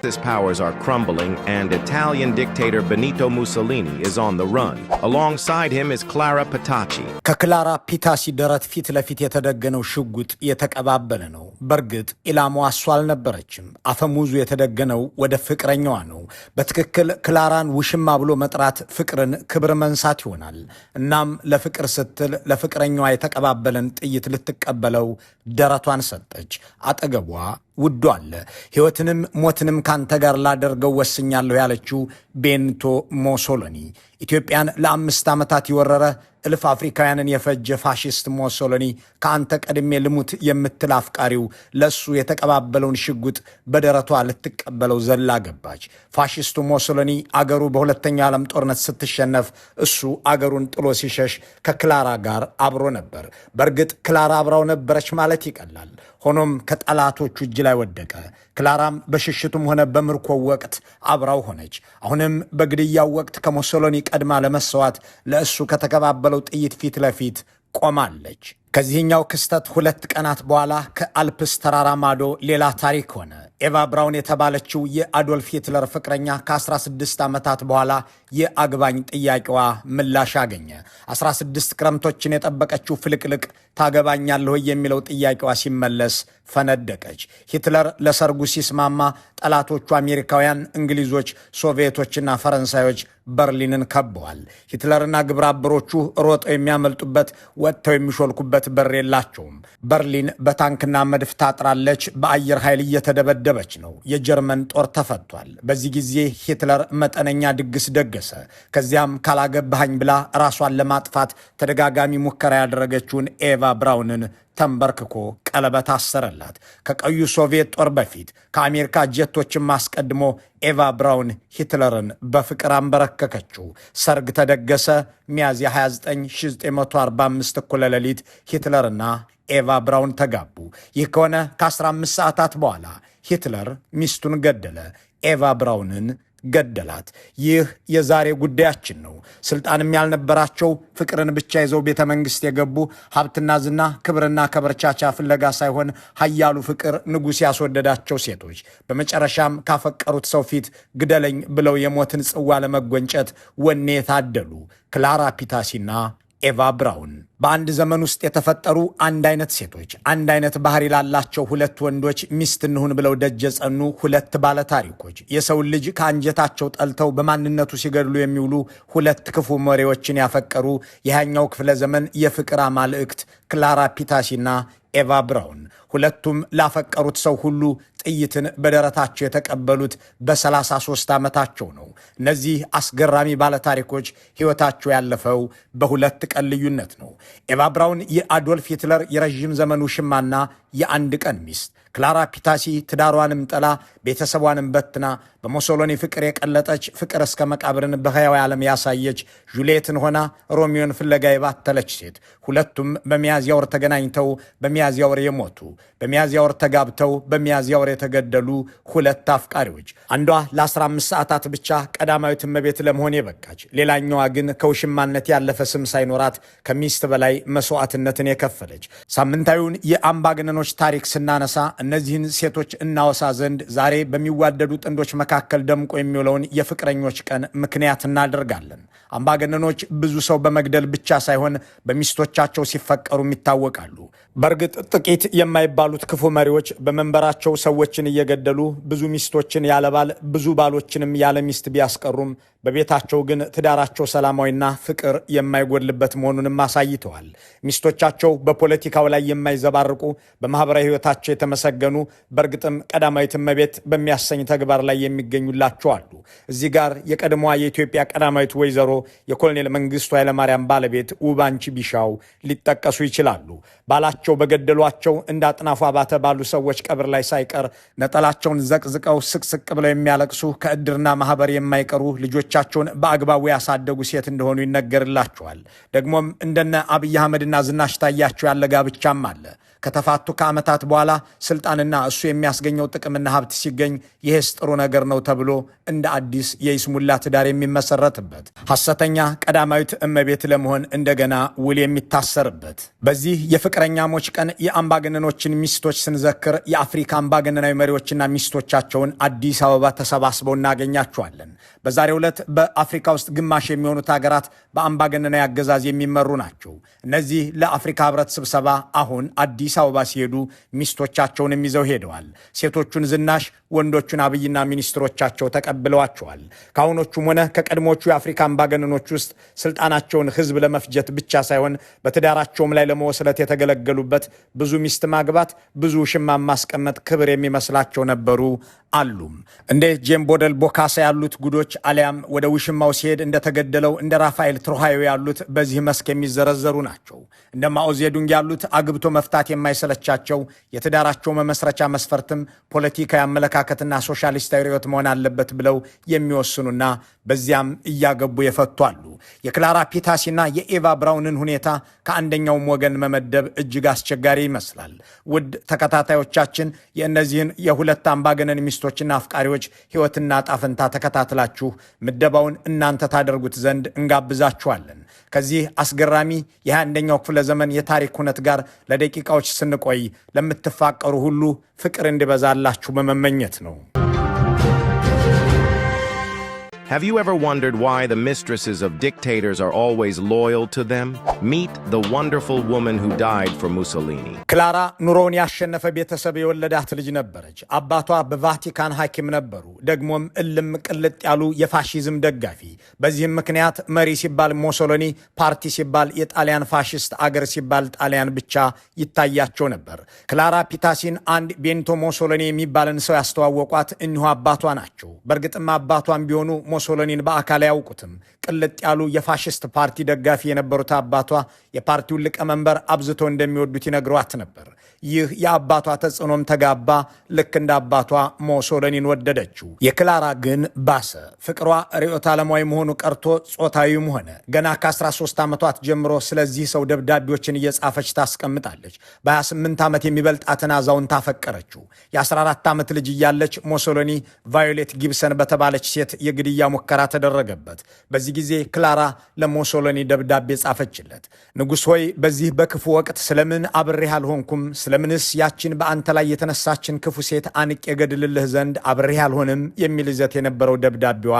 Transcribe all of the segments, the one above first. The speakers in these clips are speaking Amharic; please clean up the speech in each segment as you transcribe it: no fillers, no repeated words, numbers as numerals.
Axis powers are crumbling, and Italian dictator Benito Mussolini is on the run. Alongside him is Clara Petacci. ከክላራ ፒታሲ ደረት ፊት ለፊት የተደገነው ሽጉጥ የተቀባበለ ነው። በርግጥ ኢላማዋ እሷ አልነበረችም። አፈሙዙ የተደገነው ወደ ፍቅረኛዋ ነው። በትክክል ክላራን ውሽማ ብሎ መጥራት ፍቅርን ክብር መንሳት ይሆናል። እናም ለፍቅር ስትል ለፍቅረኛዋ የተቀባበለን ጥይት ልትቀበለው ደረቷን ሰጠች። አጠገቧ ውዱ አለ። ሕይወትንም ሞትንም ካንተ ጋር ላደርገው ወስኛለሁ ያለችው ቤኒቶ ሞሶሎኒ ኢትዮጵያን ለ5 ዓመታት የወረረ እልፍ አፍሪካውያንን የፈጀ ፋሺስት ሞሶሎኒ ከአንተ ቀድሜ ልሙት የምትል አፍቃሪው ለሱ የተቀባበለውን ሽጉጥ በደረቷ ልትቀበለው ዘላ ገባች። ፋሺስቱ ሞሶሎኒ አገሩ በሁለተኛው ዓለም ጦርነት ስትሸነፍ እሱ አገሩን ጥሎ ሲሸሽ ከክላራ ጋር አብሮ ነበር። በርግጥ ክላራ አብራው ነበረች ማለት ይቀላል። ሆኖም ከጠላቶቹ እጅ ላይ ወደቀ። ክላራም በሽሽቱም ሆነ በምርኮው ወቅት አብራው ሆነች። አሁንም በግድያው ወቅት ከሞሶሎኒ ቀድማ ለመሰዋት ለእሱ ከተቀባበለው ጥይት ፊት ለፊት ቆማለች። ከዚህኛው ክስተት 2 ቀናት በኋላ ከአልፕስ ተራራ ማዶ ሌላ ታሪክ ሆነ። ኤቫ ብራውን የተባለችው የአዶልፍ ሂትለር ፍቅረኛ ከ16 ዓመታት በኋላ የአግባኝ ጥያቄዋ ምላሽ አገኘ። 16 ክረምቶችን የጠበቀችው ፍልቅልቅ ታገባኛለህ የሚለው ጥያቄዋ ሲመለስ ፈነደቀች። ሂትለር ለሰርጉ ሲስማማ ጠላቶቹ አሜሪካውያን፣ እንግሊዞች፣ ሶቪየቶችና ፈረንሳዮች በርሊንን ከበዋል። ሂትለርና ግብረ አበሮቹ ሮጠው የሚያመልጡበት ወጥተው የሚሾልኩበት በር የላቸውም። በርሊን በታንክና መድፍ ታጥራለች። በአየር ኃይል እየተደበደበች ነው። የጀርመን ጦር ተፈቷል። በዚህ ጊዜ ሂትለር መጠነኛ ድግስ ደገሰ። ከዚያም ካላገባሃኝ ብላ ራሷን ለማጥፋት ተደጋጋሚ ሙከራ ያደረገችውን ኤቫ ብራውንን ተንበርክኮ ቀለበት አሰረላት። ከቀዩ ሶቪየት ጦር በፊት ከአሜሪካ ጀቶችም አስቀድሞ ኤቫ ብራውን ሂትለርን በፍቅር አንበረከከችው። ሰርግ ተደገሰ። ሚያዝያ 29 1945 እኩለ ሌሊት ሂትለርና ኤቫ ብራውን ተጋቡ። ይህ ከሆነ ከ15 ሰዓታት በኋላ ሂትለር ሚስቱን ገደለ፣ ኤቫ ብራውንን ገደላት። ይህ የዛሬ ጉዳያችን ነው። ስልጣንም ያልነበራቸው ፍቅርን ብቻ ይዘው ቤተ መንግስት የገቡ ሀብትና ዝና፣ ክብርና ከበርቻቻ ፍለጋ ሳይሆን ኃያሉ ፍቅር ንጉሥ ያስወደዳቸው ሴቶች በመጨረሻም ካፈቀሩት ሰው ፊት ግደለኝ ብለው የሞትን ጽዋ ለመጎንጨት ወኔ የታደሉ ክላራ ፒታሲና ኤቫ ብራውን በአንድ ዘመን ውስጥ የተፈጠሩ አንድ አይነት ሴቶች፣ አንድ አይነት ባህሪ ላላቸው 2 ወንዶች ሚስት እንሁን ብለው ደጅ የጸኑ 2 ባለታሪኮች፣ የሰው ልጅ ከአንጀታቸው ጠልተው በማንነቱ ሲገድሉ የሚውሉ 2 ክፉ መሪዎችን ያፈቀሩ የ20ኛው ክፍለ ዘመን የፍቅር አማልእክት ክላራ ፒታሲና ኤቫ ብራውን። ሁለቱም ላፈቀሩት ሰው ሁሉ ጥይትን በደረታቸው የተቀበሉት በ33 ዓመታቸው ነው። እነዚህ አስገራሚ ባለታሪኮች ሕይወታቸው ያለፈው በ2 ቀን ልዩነት ነው። ኤቫ ብራውን የአዶልፍ ሂትለር የረዥም ዘመን ውሽማና የአንድ ቀን ሚስት፣ ክላራ ፒታሲ ትዳሯንም ጠላ ቤተሰቧንም በትና በሞሶሎኒ ፍቅር የቀለጠች ፍቅር እስከ መቃብርን በሕያው ዓለም ያሳየች ጁልየትን ሆና ሮሚዮን ፍለጋ የባተለች ሴት። ሁለቱም በሚያዝያ ወር ተገናኝተው በሚያዝያ ወር የሞቱ፣ በሚያዝያ ወር ተጋብተው በሚያዝያ ወር የተገደሉ 2 አፍቃሪዎች። አንዷ ለ15 ሰዓታት ብቻ ቀዳማዊት እመቤት ለመሆን የበቃች፣ ሌላኛዋ ግን ከውሽማነት ያለፈ ስም ሳይኖራት ከሚስት በላይ መስዋዕትነትን የከፈለች። ሳምንታዊውን የአምባገነኖች ታሪክ ስናነሳ እነዚህን ሴቶች እናወሳ ዘንድ ዛሬ በሚዋደዱ ጥንዶች መካከል ደምቆ የሚውለውን የፍቅረኞች ቀን ምክንያት እናደርጋለን። አምባገነኖች ብዙ ሰው በመግደል ብቻ ሳይሆን በሚስቶቻቸው ሲፈቀሩም ይታወቃሉ። በእርግጥ ጥቂት የማይባሉት ክፉ መሪዎች በመንበራቸው ሰዎችን እየገደሉ ብዙ ሚስቶችን ያለ ባል ብዙ ባሎችንም ያለ ሚስት ቢያስቀሩም በቤታቸው ግን ትዳራቸው ሰላማዊና ፍቅር የማይጎድልበት መሆኑንም አሳይተዋል። ሚስቶቻቸው በፖለቲካው ላይ የማይዘባርቁ፣ በማህበራዊ ሕይወታቸው የተመሰገኑ፣ በእርግጥም ቀዳማዊት እመቤት በሚያሰኝ ተግባር ላይ የሚገኙላቸው አሉ። እዚህ ጋር የቀድሞዋ የኢትዮጵያ ቀዳማዊት ወይዘሮ የኮሎኔል መንግስቱ ኃይለማርያም ባለቤት ውባንቺ ቢሻው ሊጠቀሱ ይችላሉ። ባላቸው በገደሏቸው እንደ አጥናፉ አባተ ባሉ ሰዎች ቀብር ላይ ሳይቀር ነጠላቸውን ዘቅዝቀው ስቅስቅ ብለው የሚያለቅሱ፣ ከእድርና ማህበር የማይቀሩ ልጆች ልጆቻቸውን በአግባቡ ያሳደጉ ሴት እንደሆኑ ይነገርላቸዋል። ደግሞም እንደነ አብይ አህመድና ዝናሽ ታያቸው ያለ ጋብቻም አለ። ከተፋቱ ከዓመታት በኋላ ስልጣንና እሱ የሚያስገኘው ጥቅምና ሀብት ሲገኝ ይህስ ጥሩ ነገር ነው ተብሎ እንደ አዲስ የይስሙላ ትዳር የሚመሰረትበት፣ ሐሰተኛ ቀዳማዊት እመቤት ለመሆን እንደገና ውል የሚታሰርበት። በዚህ የፍቅረኛሞች ቀን የአምባገነኖችን ሚስቶች ስንዘክር የአፍሪካ አምባገነናዊ መሪዎችና ሚስቶቻቸውን አዲስ አበባ ተሰባስበው እናገኛቸዋለን። በዛሬው ዕለት በአፍሪካ ውስጥ ግማሽ የሚሆኑት ሀገራት በአምባገነናዊ አገዛዝ የሚመሩ ናቸው። እነዚህ ለአፍሪካ ህብረት ስብሰባ አሁን አዲስ አበባ ሲሄዱ ሚስቶቻቸውንም ይዘው ሄደዋል። ሴቶቹን ዝናሽ፣ ወንዶቹን አብይና ሚኒስትሮቻቸው ተቀብለዋቸዋል። ከአሁኖቹም ሆነ ከቀድሞቹ የአፍሪካ አምባገነኖች ውስጥ ስልጣናቸውን ህዝብ ለመፍጀት ብቻ ሳይሆን በትዳራቸውም ላይ ለመወስለት የተገለገሉበት ብዙ ሚስት ማግባት፣ ብዙ ውሽማ ማስቀመጥ ክብር የሚመስላቸው ነበሩ አሉም። እንደ ጄምቦደል ቦካሳ ያሉት ጉዶች አሊያም ወደ ውሽማው ሲሄድ እንደተገደለው እንደ ራፋኤል ትሮሃዮ ያሉት በዚህ መስክ የሚዘረዘሩ ናቸው። እንደ ማኦ ዜዱንግ ያሉት አግብቶ መፍታት የማይሰለቻቸው የትዳራቸው መመስረቻ መስፈርትም ፖለቲካዊ አመለካከትና ሶሻሊስታዊ ርዕዮት መሆን አለበት ብለው የሚወስኑና በዚያም እያገቡ የፈቱ አሉ። የክላራ ፒታሲና የኤቫ ብራውንን ሁኔታ ከአንደኛውም ወገን መመደብ እጅግ አስቸጋሪ ይመስላል። ውድ ተከታታዮቻችን የእነዚህን የሁለት አምባገነን ሚስቶችና አፍቃሪዎች ሕይወትና ጣፈንታ ተከታትላችሁ ምደባውን እናንተ ታደርጉት ዘንድ እንጋብዛችኋለን። ከዚህ አስገራሚ የ21ኛው ክፍለ ዘመን የታሪክ ሁነት ጋር ለደቂቃዎች ስንቆይ ለምትፋቀሩ ሁሉ ፍቅር እንዲበዛላችሁ በመመኘት ነው። Have you ever wondered why the mistresses of dictators are always loyal to them? Meet the wonderful woman who died for Mussolini. ክላራ ኑሮውን ያሸነፈ ቤተሰብ የወለዳት ልጅ ነበረች። አባቷ በቫቲካን ሐኪም ነበሩ። ደግሞም እልም ቅልጥ ያሉ የፋሺዝም ደጋፊ። በዚህም ምክንያት መሪ ሲባል ሞሶሎኒ፣ ፓርቲ ሲባል የጣሊያን ፋሽስት፣ አገር ሲባል ጣሊያን ብቻ ይታያቸው ነበር። ክላራ ፒታሲን አንድ ቤኒቶ ሞሶሎኒ የሚባልን ሰው ያስተዋወቋት እኒሁ አባቷ ናቸው። በእርግጥም አባቷን ቢሆኑ ሞሶሎኒን በአካል አያውቁትም። ቅልጥ ያሉ የፋሽስት ፓርቲ ደጋፊ የነበሩት አባቷ የፓርቲውን ሊቀመንበር አብዝቶ እንደሚወዱት ይነግሯት ነበር። ይህ የአባቷ ተጽዕኖም ተጋባ። ልክ እንደ አባቷ ሞሶሎኒን ወደደችው። የክላራ ግን ባሰ። ፍቅሯ ርዕዮተ ዓለማዊ መሆኑ ቀርቶ ጾታዊም ሆነ። ገና ከ13 ዓመቷት ጀምሮ ስለዚህ ሰው ደብዳቤዎችን እየጻፈች ታስቀምጣለች። በ28 ዓመት የሚበልጣትን አዛውንት አፈቀረችው። የ14 ዓመት ልጅ እያለች ሞሶሎኒ ቫዮሌት ጊብሰን በተባለች ሴት የግድያ ሙከራ ተደረገበት። በዚህ ጊዜ ክላራ ለሞሶሎኒ ደብዳቤ ጻፈችለት። ንጉሥ ሆይ፣ በዚህ በክፉ ወቅት ስለምን አብሬህ አልሆንኩም? ስለምንስ ያችን በአንተ ላይ የተነሳችን ክፉ ሴት አንቄ ገድልልህ ዘንድ አብሬህ አልሆንም? የሚል ይዘት የነበረው ደብዳቤዋ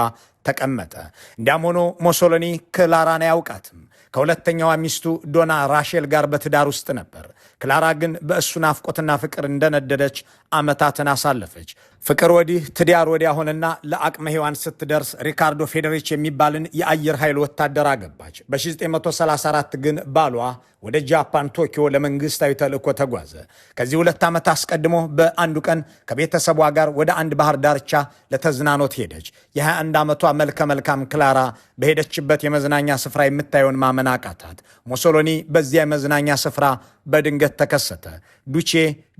ተቀመጠ። እንዲያም ሆኖ ሞሶሎኒ ክላራን አያውቃትም። ከሁለተኛዋ ሚስቱ ዶና ራሼል ጋር በትዳር ውስጥ ነበር። ክላራ ግን በእሱ ናፍቆትና ፍቅር እንደነደደች ዓመታትን አሳለፈች። ፍቅር ወዲህ ትዳር ወዲያ ሆነና ለአቅመ ሔዋን ስትደርስ ሪካርዶ ፌዴሪች የሚባልን የአየር ኃይል ወታደር አገባች። በ1934 ግን ባሏ ወደ ጃፓን ቶኪዮ ለመንግስታዊ ተልእኮ ተጓዘ። ከዚህ 2 ዓመት አስቀድሞ በአንዱ ቀን ከቤተሰቧ ጋር ወደ አንድ ባህር ዳርቻ ለተዝናኖት ሄደች። የ21 ዓመቷ መልከ መልካም ክላራ በሄደችበት የመዝናኛ ስፍራ የምታየውን ማመን አቃታት። ሞሶሎኒ በዚያ የመዝናኛ ስፍራ በድንገት ተከሰተ። ዱቼ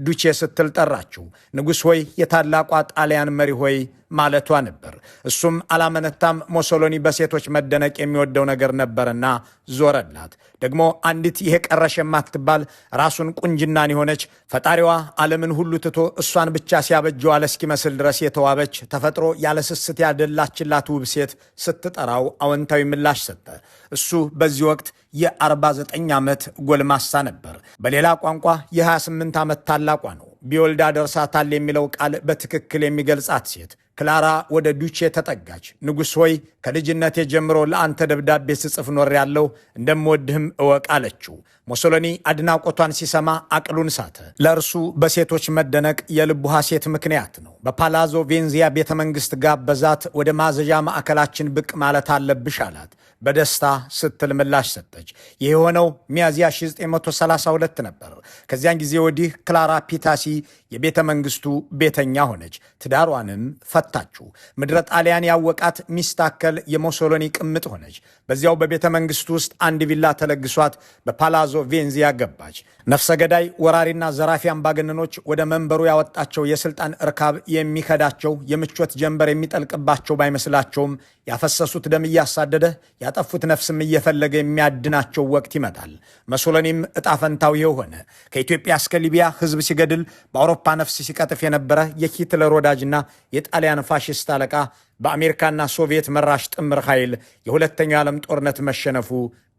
ዱቼ ስትል ጠራችው። ንጉሥ ሆይ፣ የታላቋ ጣሊያን መሪ ሆይ ማለቷ ነበር። እሱም አላመነታም። ሞሶሎኒ በሴቶች መደነቅ የሚወደው ነገር ነበርና ዞረላት። ደግሞ አንዲት ይሄ ቀረሽ የማትባል ራሱን ቁንጅናን የሆነች ፈጣሪዋ ዓለምን ሁሉ ትቶ እሷን ብቻ ሲያበጀው አለ እስኪመስል ድረስ የተዋበች ተፈጥሮ ያለ ስስት ያደላችላት ውብ ሴት ስትጠራው አዎንታዊ ምላሽ ሰጠ። እሱ በዚህ ወቅት የ49 ዓመት ጎልማሳ ነበር። በሌላ ቋንቋ የ28 ዓመት ታላቋ ነው። ቢወልዳ ደርሳታል የሚለው ቃል በትክክል የሚገልጻት ሴት ክላራ ወደ ዱቼ ተጠጋች። ንጉሥ ሆይ፣ ከልጅነቴ ጀምሮ ለአንተ ደብዳቤ ስጽፍ ኖር ያለው እንደምወድህም እወቅ አለችው። ሞሶሎኒ አድናቆቷን ሲሰማ አቅሉን ሳተ። ለእርሱ በሴቶች መደነቅ የልቡ ሐሴት ምክንያት ነው። በፓላዞ ቬንዚያ ቤተ መንግሥት ጋበዛት። ወደ ማዘዣ ማዕከላችን ብቅ ማለት አለብሽ አላት። በደስታ ስትል ምላሽ ሰጠች። ይህ የሆነው ሚያዝያ 1932 ነበር። ከዚያን ጊዜ ወዲህ ክላራ ፒታሲ የቤተ መንግስቱ ቤተኛ ሆነች። ትዳሯንም ፈታችው። ምድረ ጣሊያን ያወቃት ሚስታከል የሞሶሎኒ ቅምጥ ሆነች። በዚያው በቤተ መንግስቱ ውስጥ አንድ ቪላ ተለግሷት በፓላዞ ቬንዚያ ገባች። ነፍሰ ገዳይ ወራሪና ዘራፊ አምባገነኖች ወደ መንበሩ ያወጣቸው የስልጣን እርካብ የሚከዳቸው የምቾት ጀንበር የሚጠልቅባቸው ባይመስላቸውም ያፈሰሱት ደም እያሳደደ ያጠፉት ነፍስም እየፈለገ የሚያድናቸው ወቅት ይመጣል። ሙሶሎኒም እጣ ፈንታው ይኸው ሆነ። ከኢትዮጵያ እስከ ሊቢያ ህዝብ ሲገድል በአውሮፓ ነፍስ ሲቀጥፍ የነበረ የሂትለር ወዳጅና የጣሊያን ፋሽስት አለቃ በአሜሪካና ሶቪየት መራሽ ጥምር ኃይል የሁለተኛው የዓለም ጦርነት መሸነፉ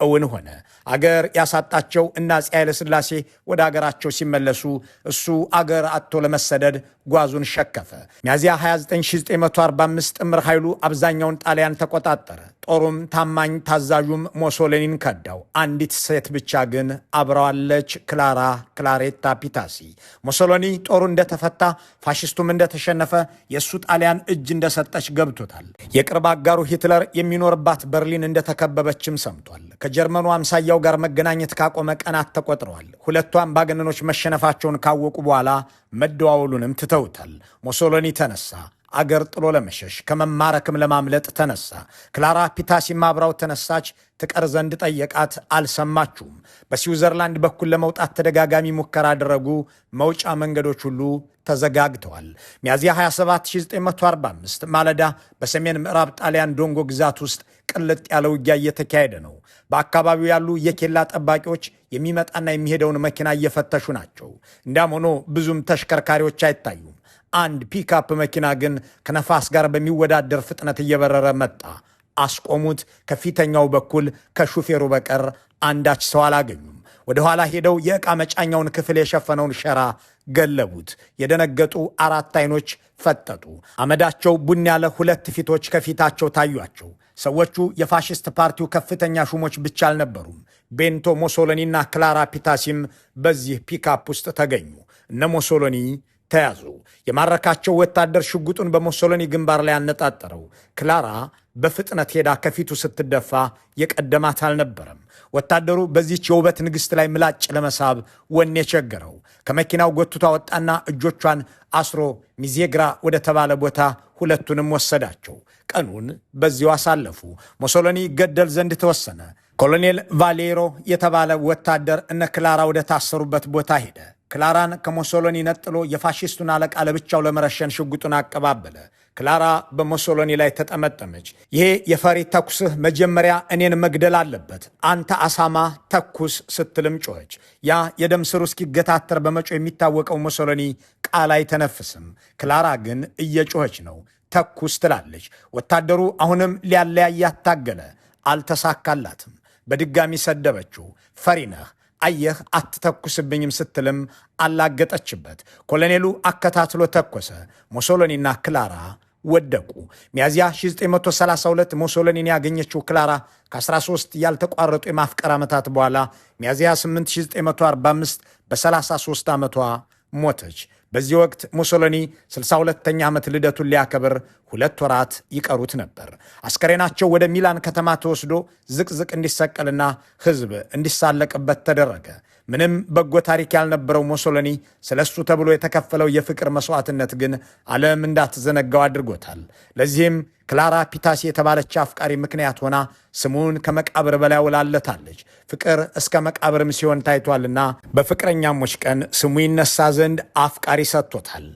እውን ሆነ። አገር ያሳጣቸው እና አፄ ኃይለ ሥላሴ ወደ አገራቸው ሲመለሱ እሱ አገር አጥቶ ለመሰደድ ጓዙን ሸከፈ። ሚያዝያ 29 1945 ጥምር ኃይሉ አብዛኛውን ጣሊያን ተቆጣጠረ። ጦሩም ታማኝ ታዛዡም ሙሶሎኒን ከዳው። አንዲት ሴት ብቻ ግን አብረዋለች፣ ክላሬታ ፒታሲ። ሙሶሎኒ ጦሩ እንደተፈታ ፋሽስቱም እንደተሸነፈ የእሱ ጣሊያን እጅ እንደሰጠች ገብቶታል። የቅርብ አጋሩ ሂትለር የሚኖርባት በርሊን እንደተከበበችም ሰምቷል። ከጀርመኑ አምሳያው ጋር መገናኘት ካቆመ ቀናት ተቆጥረዋል። ሁለቱ አምባገነኖች መሸነፋቸውን ካወቁ በኋላ መደዋወሉንም ትተውታል። ሙሶሎኒ ተነሳ። አገር ጥሎ ለመሸሽ ከመማረክም ለማምለጥ ተነሳ። ክላራ ፒታሲም አብራው ተነሳች። ትቀር ዘንድ ጠየቃት፣ አልሰማችውም። በስዊዘርላንድ በኩል ለመውጣት ተደጋጋሚ ሙከራ አደረጉ። መውጫ መንገዶች ሁሉ ተዘጋግተዋል። ሚያዝያ 27 1945 ማለዳ በሰሜን ምዕራብ ጣሊያን ዶንጎ ግዛት ውስጥ ቅልጥ ያለ ውጊያ እየተካሄደ ነው። በአካባቢው ያሉ የኬላ ጠባቂዎች የሚመጣና የሚሄደውን መኪና እየፈተሹ ናቸው። እንዳም ሆኖ ብዙም ተሽከርካሪዎች አይታዩም። አንድ ፒክአፕ መኪና ግን ከነፋስ ጋር በሚወዳደር ፍጥነት እየበረረ መጣ። አስቆሙት። ከፊተኛው በኩል ከሹፌሩ በቀር አንዳች ሰው አላገኙም። ወደ ኋላ ሄደው የዕቃ መጫኛውን ክፍል የሸፈነውን ሸራ ገለቡት። የደነገጡ አራት አይኖች ፈጠጡ። አመዳቸው ቡን ያለ ሁለት ፊቶች ከፊታቸው ታዩአቸው። ሰዎቹ የፋሽስት ፓርቲው ከፍተኛ ሹሞች ብቻ አልነበሩም። ቤንቶ ሙሶሎኒና ክላራ ፒታሲም በዚህ ፒክአፕ ውስጥ ተገኙ። እነ ሙሶሎኒ ተያዙ። የማረካቸው ወታደር ሽጉጡን በሙሶሎኒ ግንባር ላይ አነጣጠረው። ክላራ በፍጥነት ሄዳ ከፊቱ ስትደፋ የቀደማት አልነበረም። ወታደሩ በዚህች የውበት ንግሥት ላይ ምላጭ ለመሳብ ወኔ ቸገረው። ከመኪናው ጎትቶ አወጣና እጆቿን አስሮ ሚዜግራ ወደ ተባለ ቦታ ሁለቱንም ወሰዳቸው። ቀኑን በዚሁ አሳለፉ። ሙሶሎኒ ገደል ዘንድ ተወሰነ። ኮሎኔል ቫሌሮ የተባለ ወታደር እነ ክላራ ወደ ታሰሩበት ቦታ ሄደ። ክላራን ከሙሶሎኒ ነጥሎ የፋሽስቱን አለቃ ለብቻው ለመረሸን ሽጉጡን አቀባበለ። ክላራ በሙሶሎኒ ላይ ተጠመጠመች። ይሄ የፈሪ ተኩስህ መጀመሪያ እኔን መግደል አለበት፣ አንተ አሳማ ተኩስ ስትልም ጮኸች። ያ የደም ስሩ እስኪገታተር በመጮ የሚታወቀው ሙሶሎኒ ቃል አይተነፍስም። ክላራ ግን እየጮኸች ነው። ተኩስ ትላለች። ወታደሩ አሁንም ሊያለያያት ታገለ። አልተሳካላትም። በድጋሚ ሰደበችው። ፈሪ ነህ፣ አየህ አትተኩስብኝም ስትልም አላገጠችበት። ኮሎኔሉ አከታትሎ ተኮሰ። ሙሶሎኒና ክላራ ወደቁ። ሚያዝያ 1932 ሙሶሎኒን ያገኘችው ክላራ ከ13 ያልተቋረጡ የማፍቀር ዓመታት በኋላ ሚያዝያ 8 1945 በ33 ዓመቷ ሞተች። በዚህ ወቅት ሙሶሎኒ 62ኛ ዓመት ልደቱን ሊያከብር 2 ወራት ይቀሩት ነበር። አስከሬናቸው ወደ ሚላን ከተማ ተወስዶ ዝቅዝቅ እንዲሰቀልና ሕዝብ እንዲሳለቅበት ተደረገ። ምንም በጎ ታሪክ ያልነበረው ሙሶሎኒ ስለሱ ተብሎ የተከፈለው የፍቅር መስዋዕትነት ግን ዓለም እንዳትዘነጋው አድርጎታል። ለዚህም ክላራ ፒታሲ የተባለች አፍቃሪ ምክንያት ሆና ስሙን ከመቃብር በላይ ውላለታለች። ፍቅር እስከ መቃብርም ሲሆን ታይቷልና በፍቅረኛሞች ቀን ስሙ ይነሳ ዘንድ አፍቃሪ ሰጥቶታል።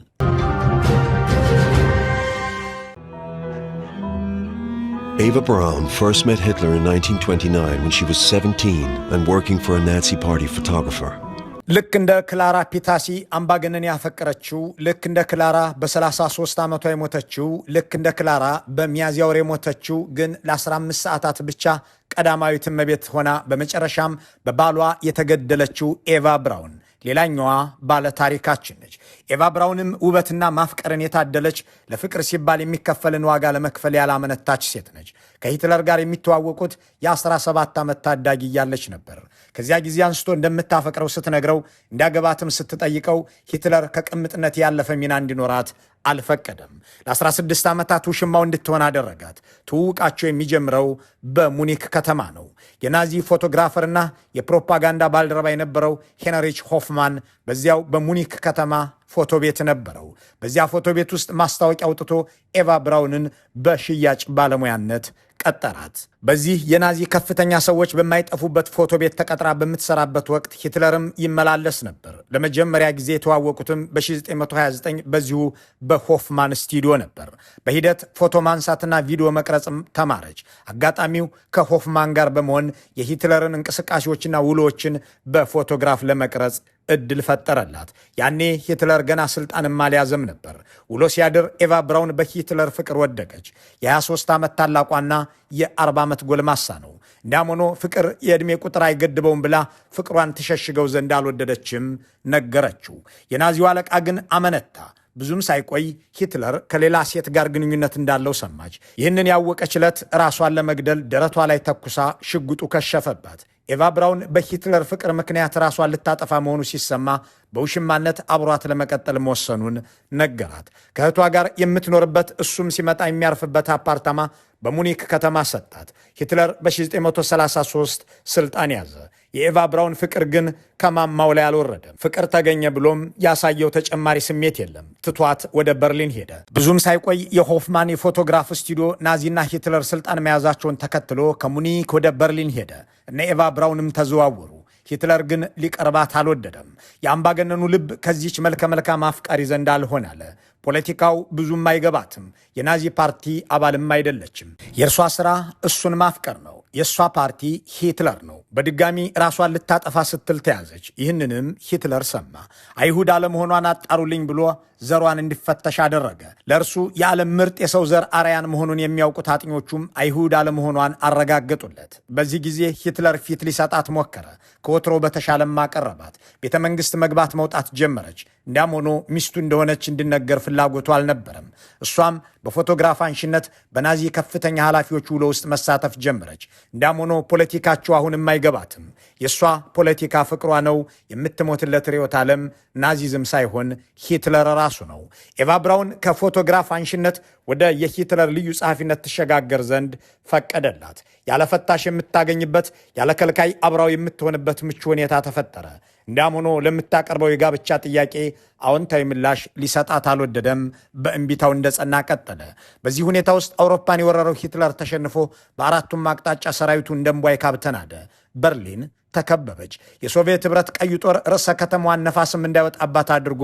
Eva Braun first met Hitler in 1929 when she was 17 and working for a Nazi party photographer. ልክ እንደ ክላራ ፒታሲ አምባገነን ያፈቀረችው፣ ልክ እንደ ክላራ በ33 ዓመቷ የሞተችው፣ ልክ እንደ ክላራ በሚያዝያ ወር የሞተችው ግን ለ15 ሰዓታት ብቻ ቀዳማዊት እመቤት ሆና በመጨረሻም በባሏ የተገደለችው ኤቫ ብራውን ሌላኛዋ ባለ ታሪካችን ነች። ኤቫ ብራውንም ውበትና ማፍቀርን የታደለች ለፍቅር ሲባል የሚከፈልን ዋጋ ለመክፈል ያላመነታች ሴት ነች። ከሂትለር ጋር የሚተዋወቁት የ17 ዓመት ታዳጊ እያለች ነበር። ከዚያ ጊዜ አንስቶ እንደምታፈቅረው ስትነግረው እንዲያገባትም ስትጠይቀው ሂትለር ከቅምጥነት ያለፈ ሚና እንዲኖራት አልፈቀደም። ለ16 ዓመታት ውሽማው እንድትሆን አደረጋት። ትውውቃቸው የሚጀምረው በሙኒክ ከተማ ነው። የናዚ ፎቶግራፈርና የፕሮፓጋንዳ ባልደረባ የነበረው ሄንሪች ሆፍማን በዚያው በሙኒክ ከተማ ፎቶ ቤት ነበረው። በዚያ ፎቶ ቤት ውስጥ ማስታወቂያ አውጥቶ ኤቫ ብራውንን በሽያጭ ባለሙያነት ቀጠራት። በዚህ የናዚ ከፍተኛ ሰዎች በማይጠፉበት ፎቶ ቤት ተቀጥራ በምትሰራበት ወቅት ሂትለርም ይመላለስ ነበር። ለመጀመሪያ ጊዜ የተዋወቁትም በ1929 በዚሁ በሆፍማን ስቱዲዮ ነበር። በሂደት ፎቶ ማንሳትና ቪዲዮ መቅረጽም ተማረች። አጋጣሚው ከሆፍማን ጋር በመሆን የሂትለርን እንቅስቃሴዎችና ውሎችን በፎቶግራፍ ለመቅረጽ እድል ፈጠረላት። ያኔ ሂትለር ገና ስልጣንም አልያዘም ነበር። ውሎ ሲያድር ኤቫ ብራውን በሂትለር ፍቅር ወደቀች። የ23 ዓመት ታላቋና የ40 ዓመት ጎልማሳ ነው። እንዳም ሆኖ ፍቅር የዕድሜ ቁጥር አይገድበውም ብላ ፍቅሯን ትሸሽገው ዘንድ አልወደደችም ነገረችው። የናዚው አለቃ ግን አመነታ። ብዙም ሳይቆይ ሂትለር ከሌላ ሴት ጋር ግንኙነት እንዳለው ሰማች። ይህንን ያወቀች ዕለት ራሷን ለመግደል ደረቷ ላይ ተኩሳ ሽጉጡ ከሸፈባት። ኤቫ ብራውን በሂትለር ፍቅር ምክንያት ራሷን ልታጠፋ መሆኑ ሲሰማ በውሽማነት አብሯት ለመቀጠል መወሰኑን ነገራት። ከእህቷ ጋር የምትኖርበት እሱም ሲመጣ የሚያርፍበት አፓርታማ በሙኒክ ከተማ ሰጣት። ሂትለር በ1933 ስልጣን ያዘ። የኤቫ ብራውን ፍቅር ግን ከማማው ላይ አልወረደም። ፍቅር ተገኘ ብሎም ያሳየው ተጨማሪ ስሜት የለም። ትቷት ወደ በርሊን ሄደ። ብዙም ሳይቆይ የሆፍማን የፎቶግራፍ ስቱዲዮ ናዚና ሂትለር ስልጣን መያዛቸውን ተከትሎ ከሙኒክ ወደ በርሊን ሄደ። እነ ኤቫ ብራውንም ተዘዋወሩ። ሂትለር ግን ሊቀርባት አልወደደም። የአምባገነኑ ልብ ከዚች መልከ መልካም አፍቃሪ ዘንድ አልሆን አለ። ፖለቲካው ብዙም አይገባትም። የናዚ ፓርቲ አባልም አይደለችም። የእርሷ ሥራ እሱን ማፍቀር ነው። የእሷ ፓርቲ ሂትለር ነው። በድጋሚ ራሷን ልታጠፋ ስትል ተያዘች። ይህንንም ሂትለር ሰማ። አይሁድ አለመሆኗን አጣሩልኝ ብሎ ዘሯን እንዲፈተሽ አደረገ። ለእርሱ የዓለም ምርጥ የሰው ዘር አርያን መሆኑን የሚያውቁት አጥኞቹም አይሁድ አለመሆኗን አረጋገጡለት። በዚህ ጊዜ ሂትለር ፊት ሊሰጣት ሞከረ። ከወትሮ በተሻለም አቀረባት። ቤተ መንግሥት መግባት መውጣት ጀመረች። እንዲያም ሆኖ ሚስቱ እንደሆነች እንዲነገር ፍላጎቱ አልነበረም። እሷም በፎቶግራፍ አንሺነት በናዚ ከፍተኛ ኃላፊዎች ውሎ ውስጥ መሳተፍ ጀመረች። እንዲያም ሆኖ ፖለቲካቸው አሁንም አይገባትም። የእሷ ፖለቲካ ፍቅሯ ነው። የምትሞትለት ርዕዮተ ዓለም ናዚዝም ሳይሆን ሂትለር ራሱ ነው። ኤቫ ብራውን ከፎቶግራፍ አንሺነት ወደ የሂትለር ልዩ ጸሐፊነት ትሸጋገር ዘንድ ፈቀደላት። ያለ ፈታሽ የምታገኝበት፣ ያለ ከልካይ አብራው የምትሆንበት ምቹ ሁኔታ ተፈጠረ። እንዲያም ሆኖ ለምታቀርበው የጋብቻ ጥያቄ አዎንታዊ ምላሽ ሊሰጣት አልወደደም። በእንቢታው እንደጸና ቀጠለ። በዚህ ሁኔታ ውስጥ አውሮፓን የወረረው ሂትለር ተሸንፎ በአራቱም አቅጣጫ ሰራዊቱ እንደምቧይ ካብ ተናደ። በርሊን ተከበበች። የሶቪየት ኅብረት ቀዩ ጦር ርዕሰ ከተማዋን ነፋስም እንዳይወጣባት አድርጎ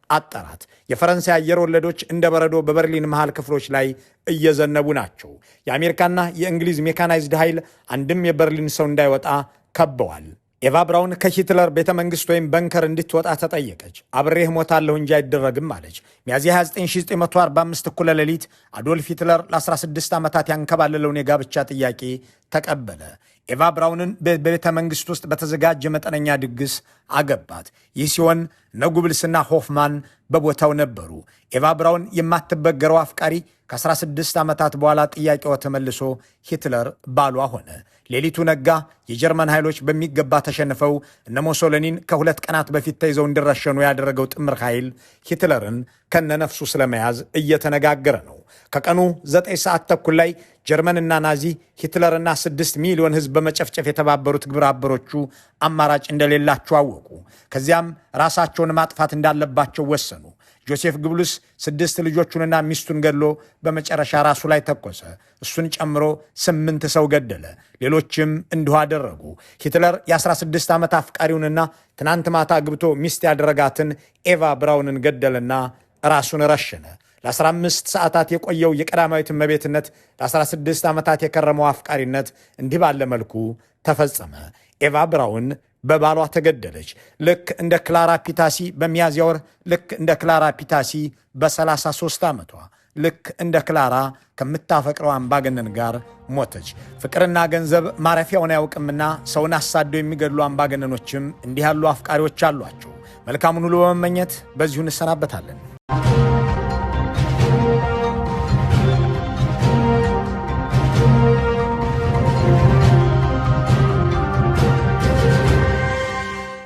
አጠራት። የፈረንሳይ አየር ወለዶች እንደ በረዶ በበርሊን መሃል ክፍሎች ላይ እየዘነቡ ናቸው። የአሜሪካና የእንግሊዝ ሜካናይዝድ ኃይል አንድም የበርሊን ሰው እንዳይወጣ ከበዋል። ኤቫ ብራውን ከሂትለር ቤተ መንግሥት ወይም በንከር እንድትወጣ ተጠየቀች። አብሬህ ሞታለሁ እንጂ አይደረግም አለች። ሚያዝያ 29 1945 እኩለ ሌሊት አዶልፍ ሂትለር ለ16 ዓመታት ያንከባለለውን የጋብቻ ጥያቄ ተቀበለ። ኤቫ ብራውንን በቤተ መንግሥት ውስጥ በተዘጋጀ መጠነኛ ድግስ አገባት። ይህ ሲሆን እነ ጉብልስና ሆፍማን በቦታው ነበሩ። ኤቫ ብራውን የማትበገረው አፍቃሪ ከ16 ዓመታት በኋላ ጥያቄዋ ተመልሶ ሂትለር ባሏ ሆነ። ሌሊቱ ነጋ። የጀርመን ኃይሎች በሚገባ ተሸንፈው እነ ሞሶሎኒን ከ2 ቀናት በፊት ተይዘው እንዲረሸኑ ያደረገው ጥምር ኃይል ሂትለርን ከነነፍሱ ስለመያዝ እየተነጋገረ ነው። ከቀኑ 9 ሰዓት ተኩል ላይ ጀርመንና ናዚ ሂትለርና 6 ሚሊዮን ሕዝብ በመጨፍጨፍ የተባበሩት ግብረ አበሮቹ አማራጭ እንደሌላቸው አወቁ። ከዚያም ራሳቸውን ማጥፋት እንዳለባቸው ወሰኑ። ጆሴፍ ግብሉስ 6 ልጆቹንና ሚስቱን ገድሎ በመጨረሻ ራሱ ላይ ተኮሰ። እሱን ጨምሮ 8 ሰው ገደለ። ሌሎችም እንዲሁ አደረጉ። ሂትለር የ16 ዓመት አፍቃሪውንና ትናንት ማታ ግብቶ ሚስት ያደረጋትን ኤቫ ብራውንን ገደለና ራሱን ረሸነ። ለ15 ሰዓታት የቆየው የቀዳማዊት እመቤትነት፣ ለ16 ዓመታት የከረመው አፍቃሪነት እንዲህ ባለ መልኩ ተፈጸመ። ኤቫ ብራውን በባሏ ተገደለች። ልክ እንደ ክላራ ፒታሲ በሚያዝያ ወር፣ ልክ እንደ ክላራ ፒታሲ በ33 ዓመቷ፣ ልክ እንደ ክላራ ከምታፈቅረው አምባገነን ጋር ሞተች። ፍቅርና ገንዘብ ማረፊያውን አያውቅምና ሰውን አሳደው የሚገድሉ አምባገነኖችም እንዲህ ያሉ አፍቃሪዎች አሏቸው። መልካሙን ሁሉ በመመኘት በዚሁ እንሰናበታለን።